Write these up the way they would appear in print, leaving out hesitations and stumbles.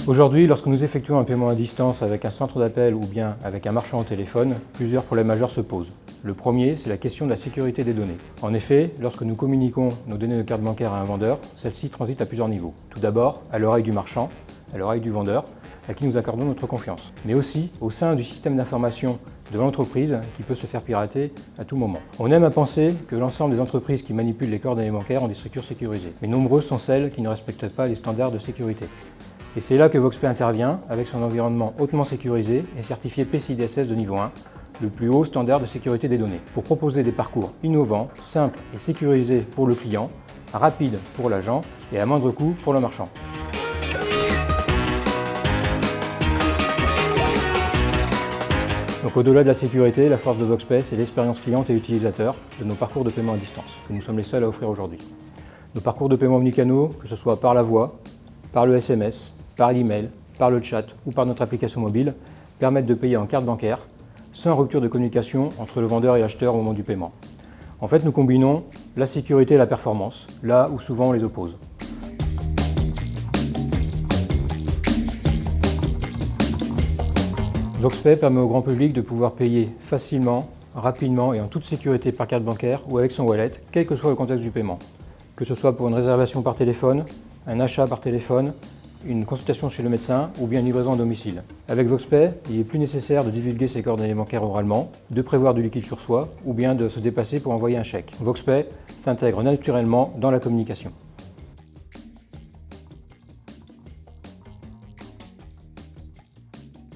Aujourd'hui, lorsque nous effectuons un paiement à distance avec un centre d'appel ou bien avec un marchand au téléphone, plusieurs problèmes majeurs se posent. Le premier, c'est la question de la sécurité des données. En effet, lorsque nous communiquons nos données de carte bancaire à un vendeur, celles-ci transitent à plusieurs niveaux. Tout d'abord, à l'oreille du marchand, à l'oreille du vendeur, à qui nous accordons notre confiance, mais aussi au sein du système d'information de l'entreprise qui peut se faire pirater à tout moment. On aime à penser que l'ensemble des entreprises qui manipulent les coordonnées bancaires ont des structures sécurisées, mais nombreuses sont celles qui ne respectent pas les standards de sécurité. Et c'est là que Voxpay intervient avec son environnement hautement sécurisé et certifié PCI DSS de niveau 1, le plus haut standard de sécurité des données, pour proposer des parcours innovants, simples et sécurisés pour le client, rapides pour l'agent et à moindre coût pour le marchand. Donc au-delà de la sécurité, la force de Voxpay, c'est l'expérience client et utilisateur de nos parcours de paiement à distance, que nous sommes les seuls à offrir aujourd'hui. Nos parcours de paiement omnicanaux, que ce soit par la voix, par le SMS, par l'email, par le chat ou par notre application mobile, permettent de payer en carte bancaire, sans rupture de communication entre le vendeur et l'acheteur au moment du paiement. En fait, nous combinons la sécurité et la performance, là où souvent on les oppose. Voxpay permet au grand public de pouvoir payer facilement, rapidement et en toute sécurité par carte bancaire ou avec son wallet, quel que soit le contexte du paiement. Que ce soit pour une réservation par téléphone, un achat par téléphone, une consultation chez le médecin ou bien une livraison à domicile. Avec Voxpay, il n'est plus nécessaire de divulguer ses coordonnées bancaires oralement, de prévoir du liquide sur soi ou bien de se déplacer pour envoyer un chèque. Voxpay s'intègre naturellement dans la communication.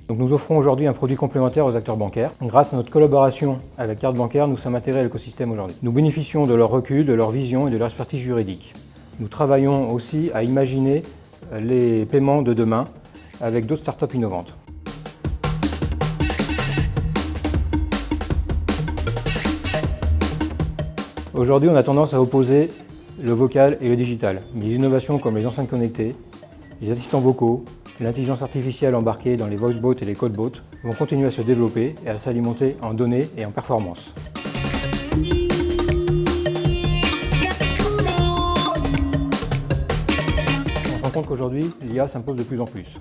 Donc nous offrons aujourd'hui un produit complémentaire aux acteurs bancaires. Grâce à notre collaboration avec Carte Bancaire, nous sommes intégrés à l'écosystème aujourd'hui. Nous bénéficions de leur recul, de leur vision et de leur expertise juridique. Nous travaillons aussi à imaginer les paiements de demain avec d'autres startups innovantes. Aujourd'hui, on a tendance à opposer le vocal et le digital. Mais les innovations comme les enceintes connectées, les assistants vocaux, l'intelligence artificielle embarquée dans les voicebots et les codebots vont continuer à se développer et à s'alimenter en données et en performance. On se rend compte qu'aujourd'hui, l'IA s'impose de plus en plus.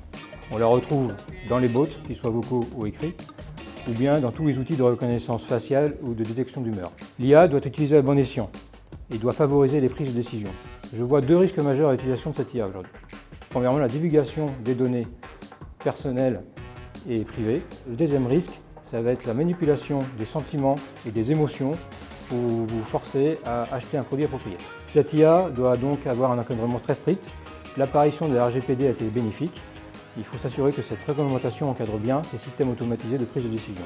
On la retrouve dans les bots, qu'ils soient vocaux ou écrits, ou bien dans tous les outils de reconnaissance faciale ou de détection d'humeur. L'IA doit être utilisée à bon escient et doit favoriser les prises de décision. Je vois deux risques majeurs à l'utilisation de cette IA aujourd'hui. Premièrement, la divulgation des données personnelles et privées. Le deuxième risque, ça va être la manipulation des sentiments et des émotions pour vous forcer à acheter un produit approprié. Cette IA doit donc avoir un encadrement très strict. L'apparition de la RGPD a été bénéfique. Il faut s'assurer que cette réglementation encadre bien ces systèmes automatisés de prise de décision.